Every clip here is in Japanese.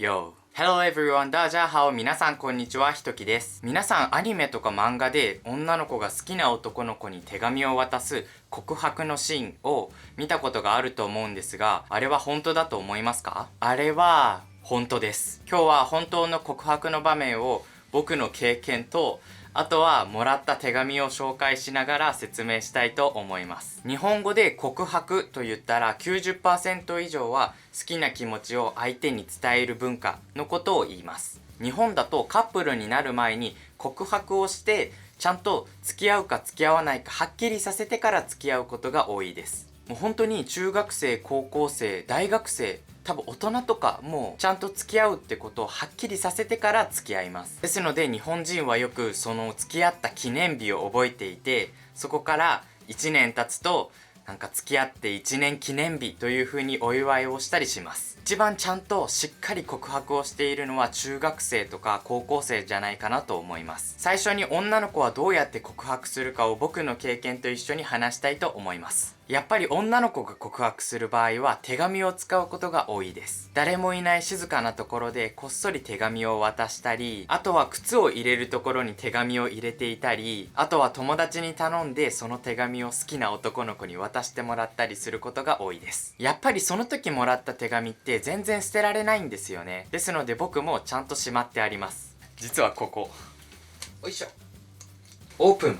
Yo! Hello everyone! 大家好！皆さんこんにちは、ひときです。皆さんアニメとか漫画で女の子が好きな男の子に手紙を渡す告白のシーンを見たことがあると思うんですが、あれは本当だと思いますか？あれは本当です。今日は本当の告白の場面を僕の経験とあとはもらった手紙を紹介しながら説明したいと思います。日本語で告白と言ったら 90% 以上は好きな気持ちを相手に伝える文化のことを言います。日本だとカップルになる前に告白をしてちゃんと付き合うか付き合わないかはっきりさせてから付き合うことが多いです。もう本当に中学生、高校生、大学生、多分大人とかもうちゃんと付き合うってことをはっきりさせてから付き合います。ですので日本人はよくその付き合った記念日を覚えていて、そこから1年経つとなんか付き合って1年記念日という風にお祝いをしたりします。一番ちゃんとしっかり告白をしているのは中学生とか高校生じゃないかなと思います。最初に女の子はどうやって告白するかを僕の経験と一緒に話したいと思います。やっぱり女の子が告白する場合は手紙を使うことが多いです。誰もいない静かなところでこっそり手紙を渡したり、あとは靴を入れるところに手紙を入れていたり、あとは友達に頼んでその手紙を好きな男の子に渡してもらったりすることが多いです。やっぱりその時もらった手紙って全然捨てられないんですよね。ですので僕もちゃんとしまってあります。実はここ。よいしょ。オープン。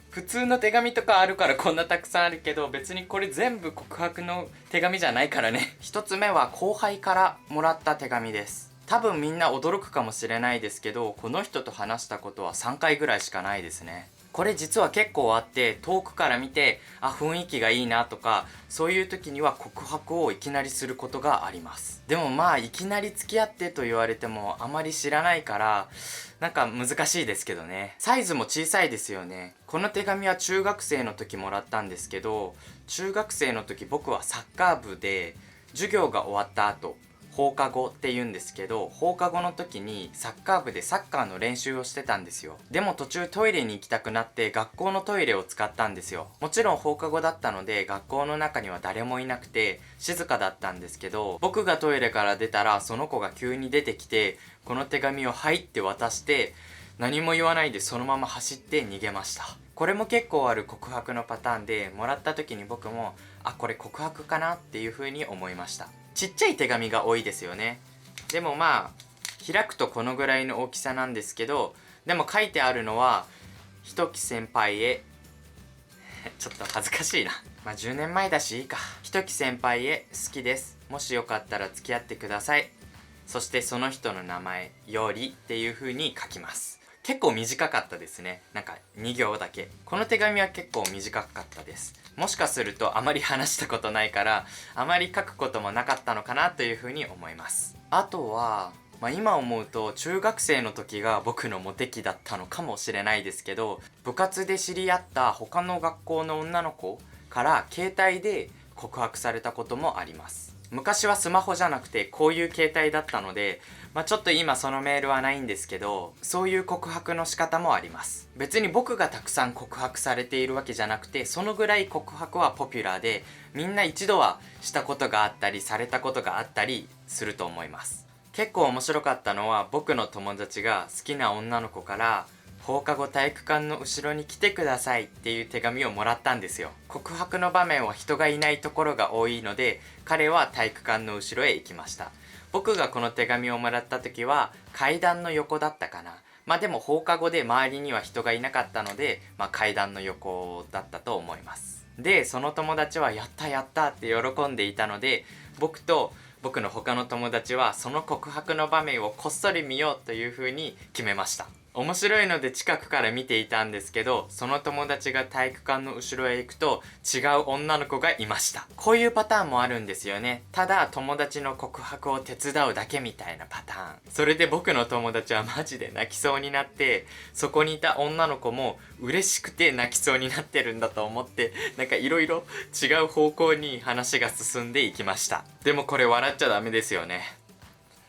普通の手紙とかあるからこんなたくさんあるけど、別にこれ全部告白の手紙じゃないからね。一つ目は後輩からもらった手紙です。多分みんな驚くかもしれないですけど、この人と話したことは3回ぐらいしかないですね。これ実は結構あって、遠くから見て雰囲気がいいなとか、そういう時には告白をいきなりすることがあります。でもいきなり付き合ってと言われてもあまり知らないからなんか難しいですけどね。サイズも小さいですよね。この手紙は中学生の時もらったんですけど、中学生の時僕はサッカー部で授業が終わった後、放課後って言うんですけど、放課後の時にサッカー部でサッカーの練習をしてたんですよ。でも途中トイレに行きたくなって学校のトイレを使ったんですよ。もちろん放課後だったので学校の中には誰もいなくて静かだったんですけど、僕がトイレから出たらその子が急に出てきて、この手紙をはいって渡して何も言わないでそのまま走って逃げました。これも結構ある告白のパターンで、もらった時に僕もこれ告白かなっていう風に思いました。ちっちゃい手紙が多いですよね。でも開くとこのぐらいの大きさなんですけど、でも書いてあるのはひとき先輩へちょっと恥ずかしいな。10年前だしいいか。ひとき先輩へ好きです。もしよかったら付き合ってください。そしてその人の名前よりっていう風に書きます。結構短かったですね。なんか2行だけ。この手紙は結構短かったです。もしかするとあまり話したことないからあまり書くこともなかったのかなという風に思います。あとは今思うと中学生の時が僕のモテ期だったのかもしれないですけど、部活で知り合った他の学校の女の子から携帯で告白されたこともあります。昔はスマホじゃなくてこういう携帯だったので、ちょっと今そのメールはないんですけど、そういう告白の仕方もあります。別に僕がたくさん告白されているわけじゃなくて、そのぐらい告白はポピュラーで、みんな一度はしたことがあったりされたことがあったりすると思います。結構面白かったのは、僕の友達が好きな女の子から放課後体育館の後ろに来てくださいっていう手紙をもらったんですよ。告白の場面は人がいないところが多いので、彼は体育館の後ろへ行きました。僕がこの手紙をもらった時は階段の横だったかな。でも放課後で周りには人がいなかったので、階段の横だったと思います。で、その友達はやったやったって喜んでいたので、僕と僕の他の友達はその告白の場面をこっそり見ようという風に決めました。面白いので近くから見ていたんですけど、その友達が体育館の後ろへ行くと違う女の子がいました。こういうパターンもあるんですよね。ただ友達の告白を手伝うだけみたいなパターン。それで僕の友達はマジで泣きそうになって、そこにいた女の子も嬉しくて泣きそうになってるんだと思って、なんかいろいろ違う方向に話が進んでいきました。でもこれ笑っちゃダメですよね。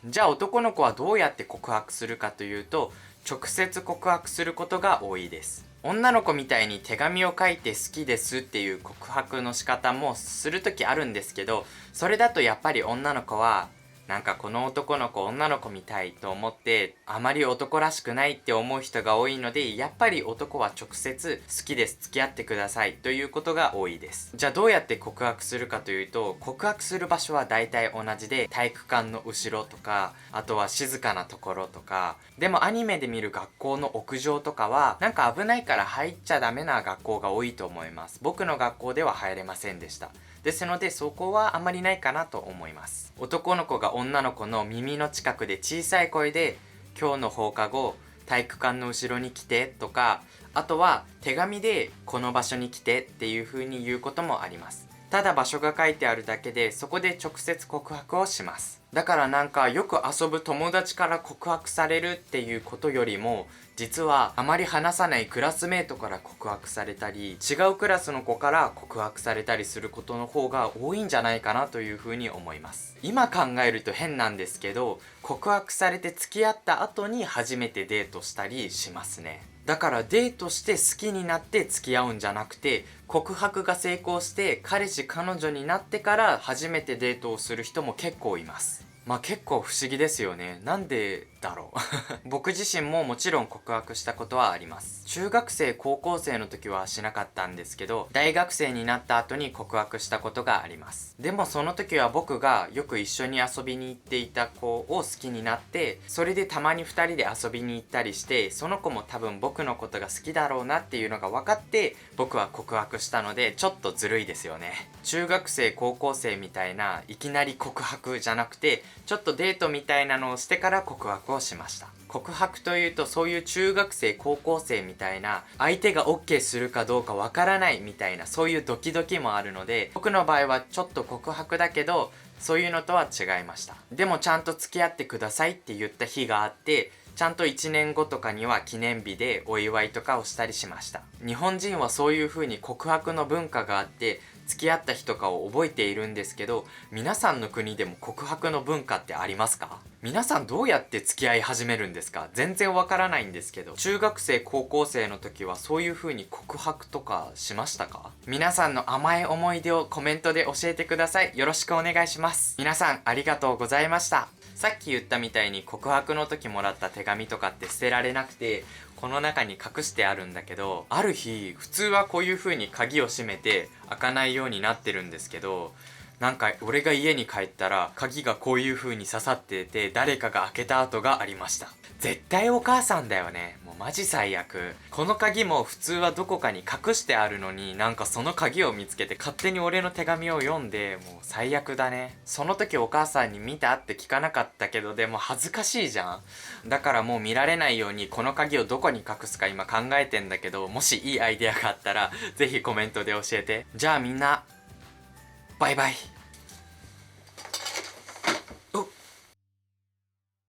じゃあ男の子はどうやって告白するかというと、直接告白することが多いです。女の子みたいに手紙を書いて好きですっていう告白の仕方もする時あるんですけど、それだとやっぱり女の子はなんかこの男の子女の子みたいと思ってあまり男らしくないって思う人が多いので、やっぱり男は直接好きです付き合ってくださいということが多いです。じゃあどうやって告白するかというと、告白する場所は大体同じで、体育館の後ろとか、あとは静かなところとか、でもアニメで見る学校の屋上とかはなんか危ないから入っちゃダメな学校が多いと思います。僕の学校では入れませんでした。ですのでそこはあまりないかなと思います。男の子が女の子の耳の近くで小さい声で今日の放課後体育館の後ろに来てとか、あとは手紙でこの場所に来てっていう風に言うこともあります。ただ場所が書いてあるだけでそこで直接告白をします。だからなんかよく遊ぶ友達から告白されるっていうことよりも、実はあまり話さないクラスメートから告白されたり、違うクラスの子から告白されたりすることの方が多いんじゃないかなというふうに思います。今考えると変なんですけど、告白されて付き合った後に初めてデートしたりしますね。だからデートして好きになって付き合うんじゃなくて、告白が成功して彼氏彼女になってから初めてデートをする人も結構います。まあ結構不思議ですよね。なんでだろう僕自身ももちろん告白したことはあります。中学生高校生の時はしなかったんですけど、大学生になった後に告白したことがあります。でもその時は僕がよく一緒に遊びに行っていた子を好きになって、それでたまに2人で遊びに行ったりして、その子も多分僕のことが好きだろうなっていうのが分かって僕は告白したので、ちょっとずるいですよね。中学生高校生みたいないきなり告白じゃなくて、ちょっとデートみたいなのをしてから告白をしました。告白というとそういう中学生高校生みたいな相手が OK するかどうかわからないみたいな、そういうドキドキもあるので、僕の場合はちょっと告白だけどそういうのとは違いました。でもちゃんと付き合ってくださいって言った日があって、ちゃんと1年後とかには記念日でお祝いとかをしたりしました。日本人はそういう風に告白の文化があって付き合った日とかを覚えているんですけど、皆さんの国でも告白の文化ってありますか？皆さんどうやって付き合い始めるんですか？全然わからないんですけど、中学生高校生の時はそういう風に告白とかしましたか？皆さんの甘い思い出をコメントで教えてください。よろしくお願いします。皆さんありがとうございました。さっき言ったみたいに告白の時もらった手紙とかって捨てられなくて、この中に隠してあるんだけど、ある日普通はこういう風に鍵を閉めて開かないようになってるんですけど、なんか俺が家に帰ったら鍵がこういう風に刺さってて、誰かが開けた跡がありました。絶対お母さんだよね。もうマジ最悪。この鍵も普通はどこかに隠してあるのに、なんかその鍵を見つけて勝手に俺の手紙を読んで、もう最悪だね。その時お母さんに見たって聞かなかったけど、でも恥ずかしいじゃん。だからもう見られないようにこの鍵をどこに隠すか今考えてんだけど、もしいいアイデアがあったらぜひコメントで教えて。じゃあみんなバイバイ。